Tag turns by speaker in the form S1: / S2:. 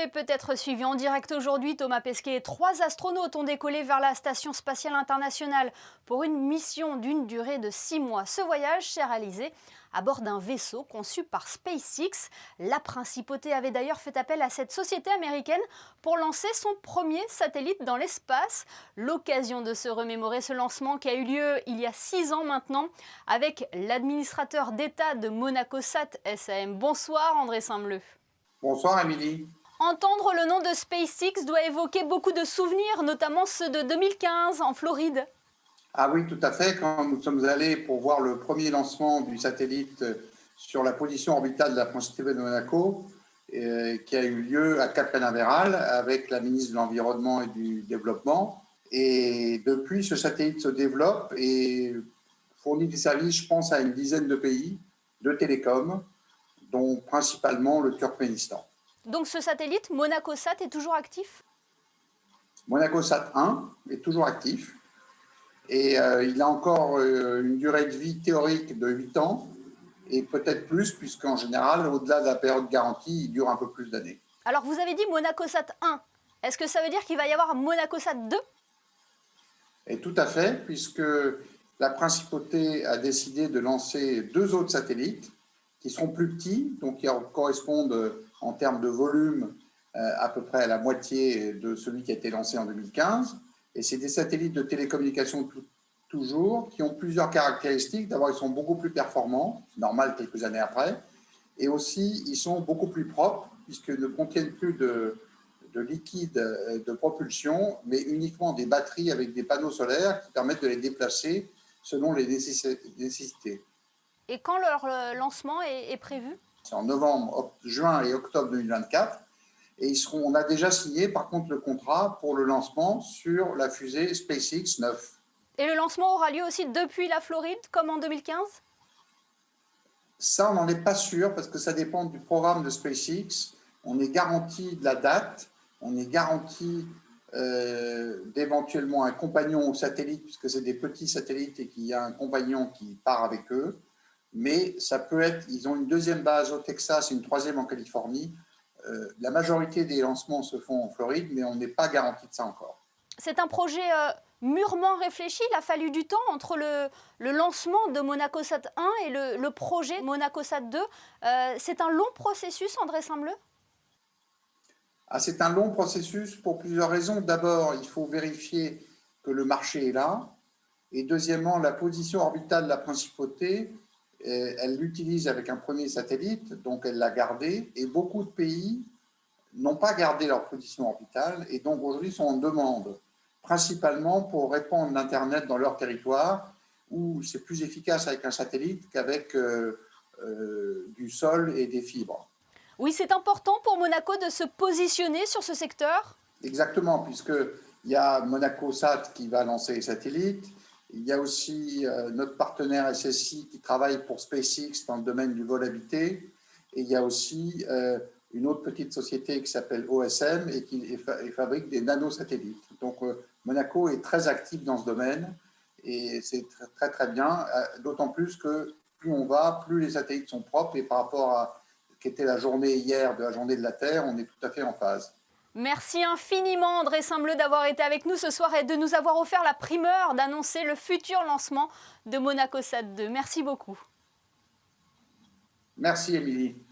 S1: l'avez peut-être suivi en direct aujourd'hui, Thomas Pesquet et 3 astronautes ont décollé vers la Station spatiale internationale pour une mission d'une durée de 6 mois. Ce voyage s'est réalisé à bord d'un vaisseau conçu par SpaceX. La principauté avait d'ailleurs fait appel à cette société américaine pour lancer son premier satellite dans l'espace. L'occasion de se remémorer ce lancement qui a eu lieu il y a 6 ans maintenant avec l'administrateur d'État de Monacosat SAM. Bonsoir André Saint-Bleu.
S2: Bonsoir Émilie.
S1: Entendre le nom de SpaceX doit évoquer beaucoup de souvenirs, notamment ceux de 2015 en Floride.
S2: Ah oui, tout à fait. Quand nous sommes allés pour voir le premier lancement du satellite sur la position orbitale de la Principauté de Monaco, qui a eu lieu à Cap Canaveral avec la ministre de l'Environnement et du Développement. Et depuis, ce satellite se développe et fournit des services, je pense, à une dizaine de pays de télécom, dont principalement le Turkménistan.
S1: Donc ce satellite, Monacosat, est toujours actif?
S2: Monacosat 1 est toujours actif et il a encore une durée de vie théorique de 8 ans et peut-être plus, puisqu'en général, au-delà de la période garantie, il dure un peu plus d'années.
S1: Alors vous avez dit Monacosat 1. Est-ce que ça veut dire qu'il va y avoir Monacosat 2?
S2: Et tout à fait, puisque la principauté a décidé de lancer 2 autres satellites qui seront plus petits, donc qui correspondent en termes de volume à peu près à la moitié de celui qui a été lancé en 2015. Et c'est des satellites de télécommunication toujours, qui ont plusieurs caractéristiques. D'abord, ils sont beaucoup plus performants, normal quelques années après, et aussi ils sont beaucoup plus propres, puisqu'ils ne contiennent plus de liquide de propulsion, mais uniquement des batteries avec des panneaux solaires qui permettent de les déplacer selon les nécessités.
S1: Et quand leur lancement est prévu?
S2: C'est en novembre, juin et octobre 2024. Et on a déjà signé par contre le contrat pour le lancement sur la fusée SpaceX 9.
S1: Et le lancement aura lieu aussi depuis la Floride, comme en 2015?
S2: Ça, on n'en est pas sûr parce que ça dépend du programme de SpaceX. On est garanti de la date, on est garanti d'éventuellement un compagnon au satellite, puisque c'est des petits satellites et qu'il y a un compagnon qui part avec eux. Mais ça peut être, ils ont une deuxième base au Texas et une troisième en Californie. La majorité des lancements se font en Floride, mais on n'est pas garanti de ça encore.
S1: C'est un projet mûrement réfléchi. Il a fallu du temps entre le lancement de Monacosat 1 et le projet Monacosat 2. C'est un long processus, André Saint-Bleu?
S2: C'est un long processus pour plusieurs raisons. D'abord, il faut vérifier que le marché est là. Et deuxièmement, la position orbitale de la principauté, elle l'utilise avec un premier satellite, donc elle l'a gardé. Et beaucoup de pays n'ont pas gardé leur position orbitale et donc aujourd'hui sont en demande, principalement pour répandre l'Internet dans leur territoire, où c'est plus efficace avec un satellite qu'avec du sol et des fibres.
S1: Oui, c'est important pour Monaco de se positionner sur ce secteur.
S2: Exactement, puisqu'il y a Monacosat qui va lancer les satellites, il y a aussi notre partenaire SSI qui travaille pour SpaceX dans le domaine du vol habité, et il y a aussi une autre petite société qui s'appelle OSM et qui fabrique des nanosatellites. Donc Monaco est très actif dans ce domaine et c'est très très bien, d'autant plus que plus on va, plus les satellites sont propres et par rapport à ce qu'était la journée hier de la journée de la Terre, on est tout à fait en phase.
S1: Merci infiniment André Saint-Bleu d'avoir été avec nous ce soir et de nous avoir offert la primeur d'annoncer le futur lancement de Monacosat 2. Merci beaucoup.
S2: Merci Émilie.